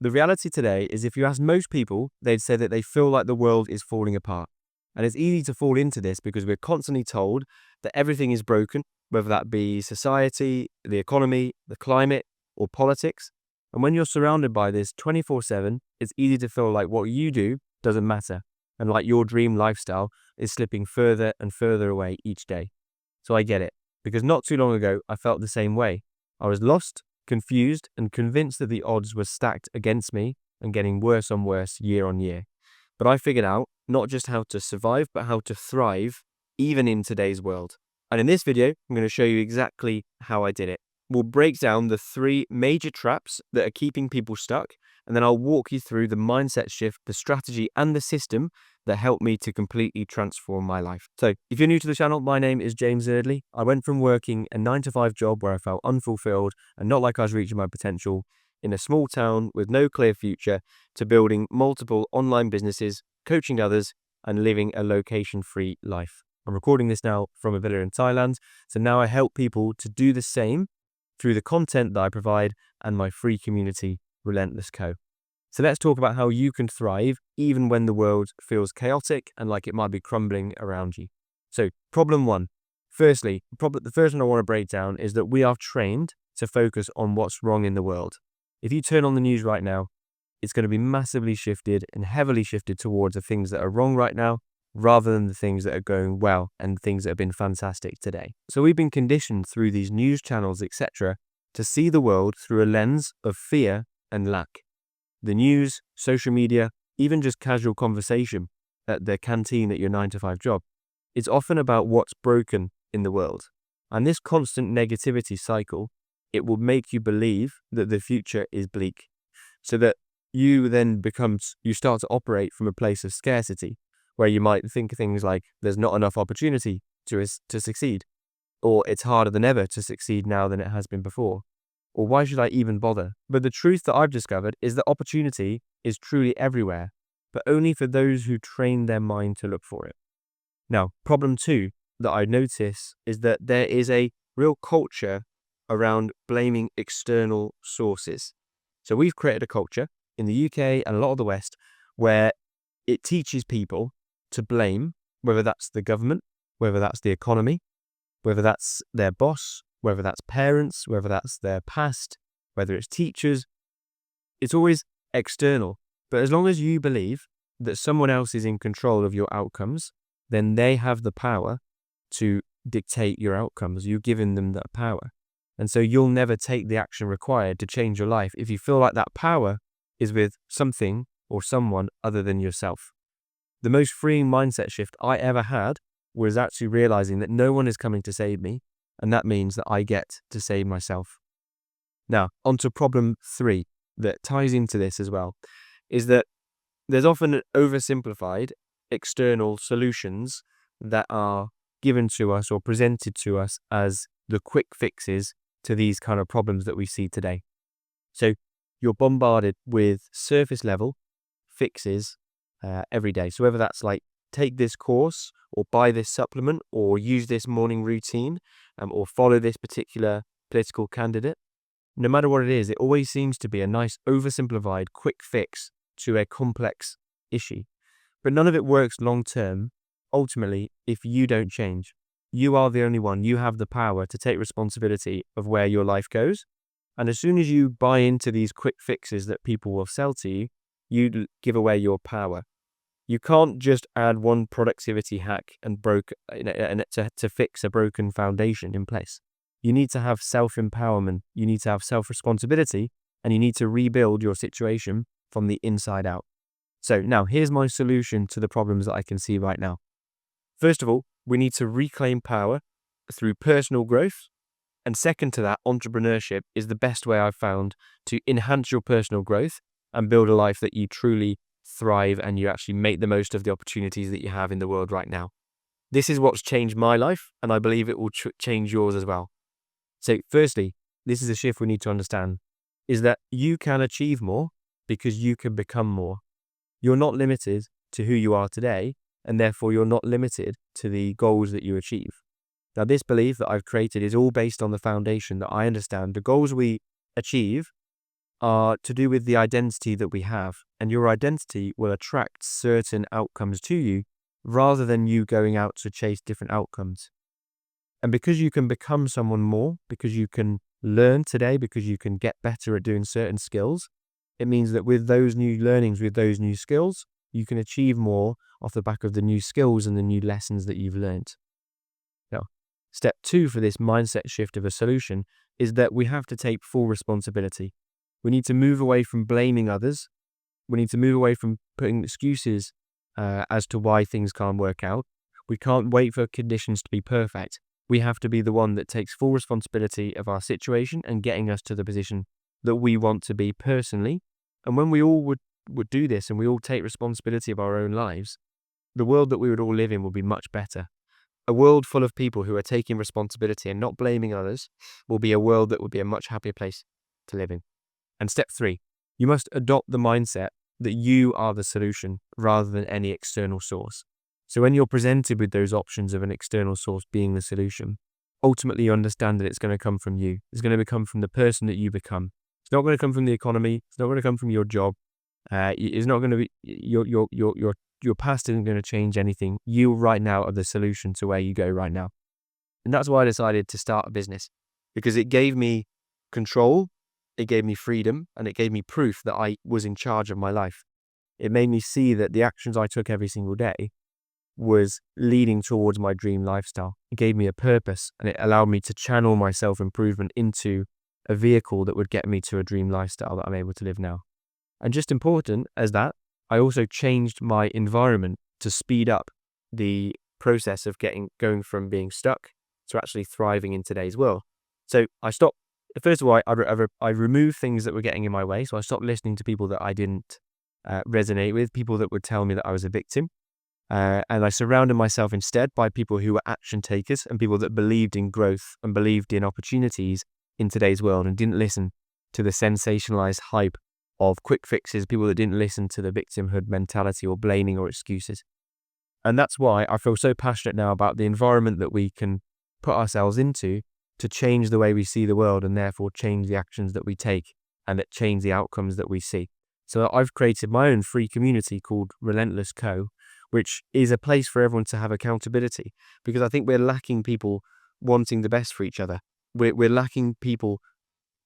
The reality today is if you ask most people, they'd say that they feel like the world is falling apart. And it's easy to fall into this because we're constantly told that everything is broken, whether that be society, the economy, the climate, or politics. And when you're surrounded by this 24/7, it's easy to feel like what you do doesn't matter and like your dream lifestyle is slipping further and further away each day. So I get it, because not too long ago, I felt the same way. I was lost, confused, and convinced that the odds were stacked against me and getting worse and worse year on year. But I figured out not just how to survive, but how to thrive even in today's world. And in this video, I'm going to show you exactly how I did it. We'll break down the 3 major traps that are keeping people stuck, and then I'll walk you through the mindset shift, the strategy, and the system that helped me to completely transform my life. So if you're new to the channel, my name is James Eardley. I went from working a 9-to-5 job where I felt unfulfilled and not like I was reaching my potential in a small town with no clear future to building multiple online businesses, coaching others, and living a location-free life. I'm recording this now from a villa in Thailand, so now I help people to do the same through the content that I provide and my free community, Relentless Co. So let's talk about how you can thrive even when the world feels chaotic and like it might be crumbling around you. So problem 1. Firstly, the first one I want to break down is that we are trained to focus on what's wrong in the world. If you turn on the news right now, it's going to be massively shifted and heavily shifted towards the things that are wrong right now, rather than the things that are going well and things that have been fantastic today. So we've been conditioned through these news channels, etc., to see the world through a lens of fear and lack. The news, social media, even just casual conversation at the canteen at your 9-to-5 job, it's often about what's broken in the world. And this constant negativity cycle, it will make you believe that the future is bleak, so that you start to operate from a place of scarcity, where you might think things like there's not enough opportunity to succeed, or it's harder than ever to succeed now than it has been before, or why should I even bother? But the truth that I've discovered is that opportunity is truly everywhere, but only for those who train their mind to look for it. Now, problem 2 that I notice is that there is a real culture around blaming external sources. So we've created a culture in the UK and a lot of the West where it teaches people to blame, whether that's the government, whether that's the economy, whether that's their boss, whether that's parents, whether that's their past, whether it's teachers. It's always external. But as long as you believe that someone else is in control of your outcomes, then they have the power to dictate your outcomes. You've given them that power. And so you'll never take the action required to change your life if you feel like that power is with something or someone other than yourself. The most freeing mindset shift I ever had was actually realizing that no one is coming to save me, and that means that I get to save myself. Now, onto problem 3 that ties into this as well, is that there's often oversimplified external solutions that are given to us or presented to us as the quick fixes to these kind of problems that we see today. So you're bombarded with surface level fixes every day. So whether that's like take this course or buy this supplement or use this morning routine or follow this particular political candidate, no matter what it is, it always seems to be a nice oversimplified quick fix to a complex issue. But none of it works long term, ultimately, if you don't change. You are the only one. You have the power to take responsibility of where your life goes. And as soon as you buy into these quick fixes that people will sell to you, you give away your power. You can't just add one productivity hack and to fix a broken foundation in place. You need to have self-empowerment, you need to have self-responsibility, and you need to rebuild your situation from the inside out. So now here's my solution to the problems that I can see right now. First of all, we need to reclaim power through personal growth. And second to that, entrepreneurship is the best way I've found to enhance your personal growth and build a life that you truly thrive and you actually make the most of the opportunities that you have in the world right now. This is what's changed my life, and I believe it will change yours as well. So firstly, this is a shift we need to understand, is that you can achieve more because you can become more. You're not limited to who you are today, and therefore you're not limited to the goals that you achieve. Now, this belief that I've created is all based on the foundation that I understand the goals we achieve are to do with the identity that we have. And your identity will attract certain outcomes to you rather than you going out to chase different outcomes. And because you can become someone more, because you can learn today, because you can get better at doing certain skills, it means that with those new learnings, with those new skills, you can achieve more off the back of the new skills and the new lessons that you've learned. Now, step 2 for this mindset shift of a solution is that we have to take full responsibility. We need to move away from blaming others. We need to move away from putting excuses as to why things can't work out. We can't wait for conditions to be perfect. We have to be the one that takes full responsibility of our situation and getting us to the position that we want to be personally. And when we all would do this and we all take responsibility of our own lives, the world that we would all live in will be much better. A world full of people who are taking responsibility and not blaming others will be a world that will be a much happier place to live in. And step 3, you must adopt the mindset that you are the solution rather than any external source. So when you're presented with those options of an external source being the solution, ultimately you understand that it's going to come from you. It's going to come from the person that you become. It's not going to come from the economy. It's not going to come from your job. It's not going to be your past isn't going to change anything. You right now are the solution to where you go right now. And that's why I decided to start a business, because it gave me control, it gave me freedom, and it gave me proof that I was in charge of my life. It made me see that the actions I took every single day was leading towards my dream lifestyle. It gave me a purpose, and it allowed me to channel my self-improvement into a vehicle that would get me to a dream lifestyle that I'm able to live now. And just important as that, I also changed my environment to speed up the process of going from being stuck to actually thriving in today's world. So I stopped. First of all, I removed things that were getting in my way. So I stopped listening to people that I didn't resonate with, people that would tell me that I was a victim. And I surrounded myself instead by people who were action takers and people that believed in growth and believed in opportunities in today's world and didn't listen to the sensationalized hype of quick fixes, people that didn't listen to the victimhood mentality or blaming or excuses. And that's why I feel so passionate now about the environment that we can put ourselves into to change the way we see the world and therefore change the actions that we take and that change the outcomes that we see. So I've created my own free community called Relentless Co, which is a place for everyone to have accountability, because I think we're lacking people wanting the best for each other. We're lacking people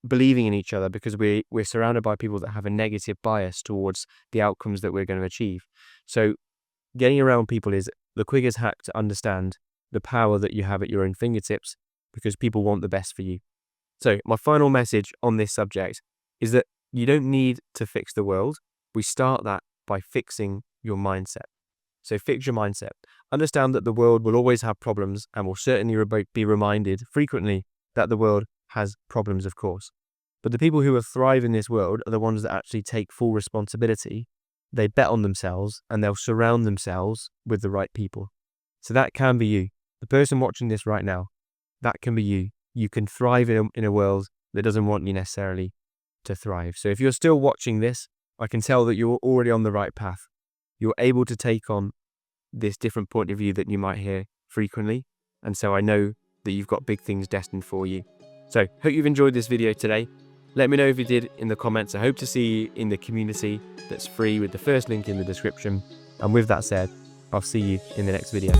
believing in each other because we're surrounded by people that have a negative bias towards the outcomes that we're going to achieve. So getting around people is the quickest hack to understand the power that you have at your own fingertips, because people want the best for you. So my final message on this subject is that you don't need to fix the world. We start that by fixing your mindset. So fix your mindset. Understand that the world will always have problems and will certainly be reminded frequently that the world has problems, of course. But the people who will thrive in this world are the ones that actually take full responsibility. They bet on themselves and they'll surround themselves with the right people. So that can be you. The person watching this right now, that can be you. You can thrive in a world that doesn't want you necessarily to thrive. So if you're still watching this, I can tell that you're already on the right path. You're able to take on this different point of view that you might hear frequently. And so I know that you've got big things destined for you. So hope you've enjoyed this video today. Let me know if you did in the comments. I hope to see you in the community that's free with the first link in the description. And with that said, I'll see you in the next video.